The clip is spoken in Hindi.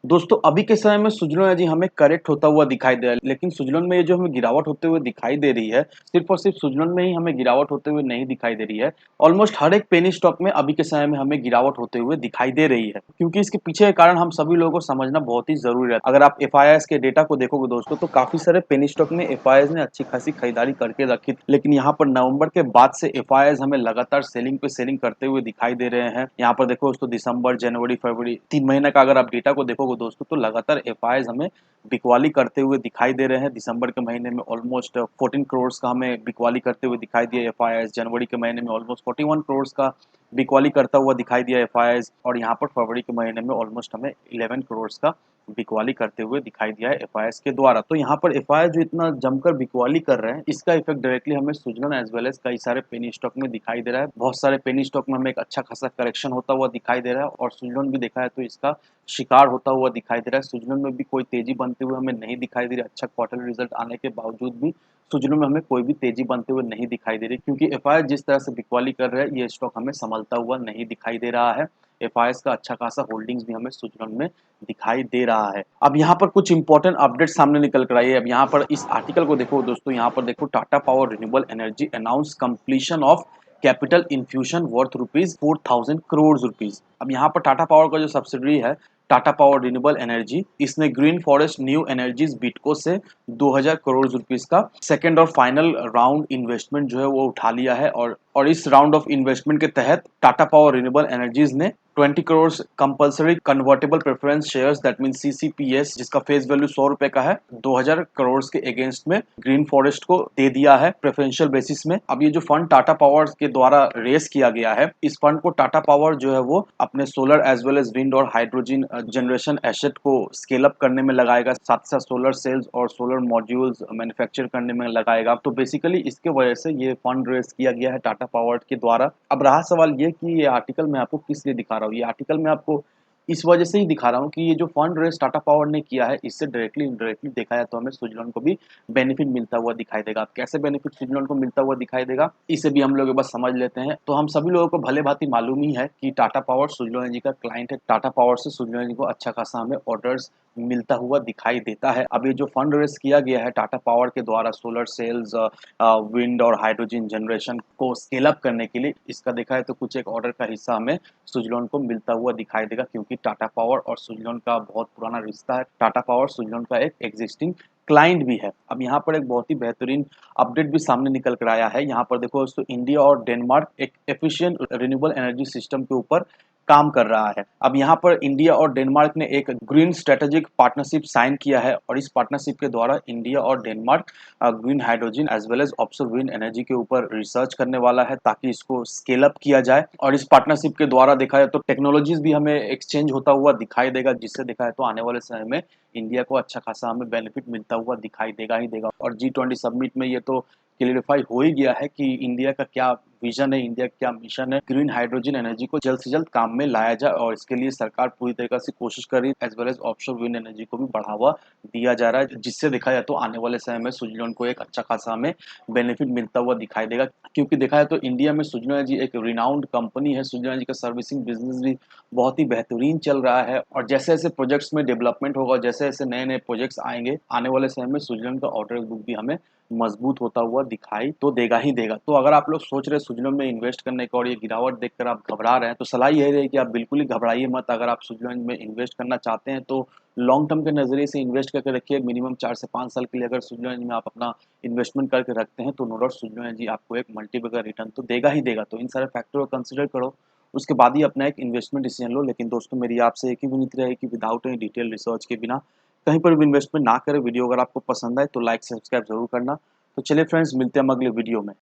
दोस्तों अभी के समय में सुजलोन एनर्जी हमें करेक्ट होता हुआ दिखाई दे रहा है, लेकिन सुजलोन में ये जो हमें गिरावट होते हुए दिखाई दे रही है, सिर्फ और सिर्फ सुजलोन में ही हमें गिरावट होते हुए नहीं दिखाई दे रही है। ऑलमोस्ट हर एक पेनी स्टॉक में अभी के समय में हमें गिरावट होते हुए दिखाई दे रही है, क्योंकि इसके पीछे के कारण हम सभी लोगों को समझना बहुत ही जरूरी है। अगर आप एफआईआईएस के डेटा को देखोगे दोस्तों, तो काफी सारे पेनी स्टॉक में एफआईआईएस ने अच्छी खासी खरीदारी करके रखी थी, लेकिन यहाँ पर नवंबर के बाद से एफआईआईएस हमें लगातार सेलिंग पे सेलिंग करते हुए दिखाई दे रहे हैं। यहाँ पर देखो दोस्तों, दिसंबर, जनवरी, फरवरी 3 महीने का अगर आप डेटा को देखोगे दोस्तों, तो लगातार एफआईआईएस हमें बिकवाली करते हुए दिखाई दे रहे हैं। दिसंबर के महीने में ऑलमोस्ट 14 करोड़ का हमें बिकवाली करते हुए दिखाई दिया एफआईआईएस। जनवरी के महीने में ऑलमोस्ट 41 करोड़ का बिकवाली करता हुआ दिखाई दिया एफआईआईएस, और यहाँ पर फरवरी के महीने में ऑलमोस्ट हमें 11 करोड़ का बिकवाली करते हुए दिखाई दिया है एफआईआईएस के द्वारा। तो यहाँ पर एफआईआईएस जो इतना जमकर बिकवाली कर रहे हैं, इसका इफेक्ट डायरेक्टली हमें सुजलन एज वेल एज कई सारे पेनी स्टॉक में दिखाई दे रहा है। बहुत सारे पेनी स्टॉक में हमें एक अच्छा खासा करेक्शन होता हुआ दिखाई दे रहा है, और सुजलन भी देखा है तो इसका शिकार होता हुआ दिखाई दे रहा है। सुजलन में भी कोई तेजी बनते हुए हमें नहीं दिखाई दे रही। अच्छा क्वार्टर रिजल्ट आने के बावजूद भी सुजलन में हमें कोई भी तेजी बनते हुए नहीं दिखाई दे रही, क्योंकि एफआईआईएस जिस तरह से बिकवाली कर रहा है, ये स्टॉक हमें संभलता हुआ नहीं दिखाई दे रहा है। एफआईआईएस का अच्छा खासा होल्डिंग्स भी हमें सुजलन में दिखाई दे रहा है। अब यहाँ पर कुछ इंपॉर्टेंट अपडेट सामने निकल कर आई है। अब यहाँ पर इस आर्टिकल को देखो दोस्तों, यहाँ पर देखो, Tata power renewable energy announce completion of capital infusion worth rupees 4,000 crore rupees. अब यहाँ पर टाटा पावर का जो सब्सिडरी है, टाटा पावर रिन्यूएबल एनर्जी, इसने green forest new energies Bytco से 2,000 करोड़ रुपीज का सेकेंड और फाइनल राउंड इन्वेस्टमेंट जो है वो उठा लिया है। और इस राउंड ऑफ इन्वेस्टमेंट के तहत टाटा पावर रिन्यूएबल एनर्जीज ने 20 crore compulsory convertible preference shares, that mean CCPS, जिसका फेस वैल्यू 100 रुपए का है, 2,000 करोड़ के अगेंस्ट में ग्रीन फॉरेस्ट को दे दिया है प्रेफरेंशियल बेसिस में। अब ये जो फंड टाटा पावर के द्वारा रेस किया गया है, इस फंड को टाटा पावर जो है वो अपने solar as well as wind और हाइड्रोजन जनरेशन एसेट को स्केल अप करने में लगाएगा, साथ साथ सोलर सेल्स और सोलर मॉड्यूल्स मैन्युफैक्चर करने में लगाएगा। तो बेसिकली इसके वजह से ये फंड रेस किया गया है टाटा पावर के द्वारा। अब रहा सवाल ये कि ये आर्टिकल मैं आपको किस लिए दिखा रहा हूँ। ये आर्टिकल मैं आपको इस वजह से ही दिखा रहा हूँ कि ये जो फंड रेस टाटा पावर ने किया है, इससे डायरेक्टली इनडायरेक्टली देखा जाए तो हमें सुजलोन को भी बेनिफिट मिलता हुआ दिखाई देगा। अब कैसे बेनिफिट सुजलोन को मिलता हुआ दिखाई देगा, इसे भी हम लोग बस समझ लेते हैं। तो हम सभी लोगों को भले भांति मालूम ही है कि टाटा पावर सुजलोन एनर्जी का क्लाइंट है। टाटा पावर से सुजलोन एनर्जी को अच्छा खासा हमें ऑर्डर्स मिलता हुआ दिखाई देता है। अब ये जो फंड रेस किया गया है टाटा पावर के द्वारा सोलर सेल्स, विंड और हाइड्रोजन जनरेशन को स्केल अप करने के लिए, इसका देखा है तो कुछ एक ऑर्डर का हिस्सा हमें सुजलोन को मिलता हुआ दिखाई देगा, क्योंकि टाटा पावर और सुजलोन का बहुत पुराना रिश्ता है। टाटा पावर सुजलोन का एक एग्जिस्टिंग क्लाइंट भी है। अब यहाँ पर एक बहुत ही बेहतरीन अपडेट भी सामने निकल कर आया है। यहाँ पर देखो दोस्तों, इंडिया और डेनमार्क एक एफिशिएंट रिन्यूएबल एनर्जी सिस्टम के ऊपर काम कर रहा है। अब यहाँ पर इंडिया और डेनमार्क ने एक ग्रीन स्ट्रेटेजिक पार्टनरशिप साइन किया है, और इस पार्टनरशिप के द्वारा इंडिया और Denmark green hydrogen as well as offshore wind energy के ऊपर रिसर्च करने वाला है, ताकि इसको स्केल अप किया जाए। और इस पार्टनरशिप के द्वारा देखा जाए तो टेक्नोलॉजीज भी हमें एक्सचेंज होता हुआ दिखाई देगा, जिससे देखा है तो आने वाले समय में इंडिया को अच्छा खासा हमें बेनिफिट मिलता हुआ दिखाई देगा ही देगा। और G20 समिट में ये तो क्लियरिफाई हो ही गया है कि इंडिया का क्या विजन है, इंडिया का क्या मिशन है। ग्रीन हाइड्रोजन एनर्जी को जल्द से जल्द काम में लाया जाए, और इसके लिए सरकार पूरी तरीके से कोशिश कर रही है, as well as offshore wind energy को भी बढ़ावा दिया जा रहा है, जिससे देखा जाए तो आने वाले समय में सुजलोन को एक अच्छा खासा हमें बेनिफिट मिलता हुआ दिखाई देगा। क्योंकि देखा जाए तो इंडिया में सुजलोन एनर्जी एक रिनाउंड कंपनी है। सुजलोन एनर्जी का सर्विसिंग बिजनेस भी बहुत ही बेहतरीन चल रहा है, और जैसे जैसे प्रोजेक्ट्स में डेवलपमेंट होगा, जैसे जैसे नए नए प्रोजेक्ट्स आएंगे, आने वाले समय में सुजलोन का ऑर्डर बुक भी हमें मजबूत होता हुआ दिखाई तो देगा ही देगा। तो अगर आप लोग सोच रहे हैं सुजलोन में इन्वेस्ट करने का, और ये गिरावट देखकर आप घबरा रहे हैं, तो सलाह यही रहेगी कि आप बिल्कुल ही घबराइए मत। अगर आप सुजलोन में इन्वेस्ट करना चाहते हैं तो लॉन्ग टर्म के नजरिए से इन्वेस्ट करके रखिए। मिनिमम 4 से 5 साल के लिए अगर सुजलोन में आप अपना इन्वेस्टमेंट करके रखते हैं, तो नो डाउट सुजलोन जी आपको एक मल्टीपल रिटर्न तो देगा ही देगा। तो इन सारे फैक्टर को कंसिडर करो, उसके बाद ही अपना एक इन्वेस्टमेंट डिसीजन लो। लेकिन दोस्तों, मेरी आपसे एक ही विनती रहेगी कि विदाउट एनी डिटेल रिसर्च के बिना कहीं पर भी इन्वेस्टमेंट ना करें। वीडियो अगर आपको पसंद आए तो लाइक सब्सक्राइब जरूर करना। तो चलिए फ्रेंड्स, मिलते हैं हम अगले वीडियो में।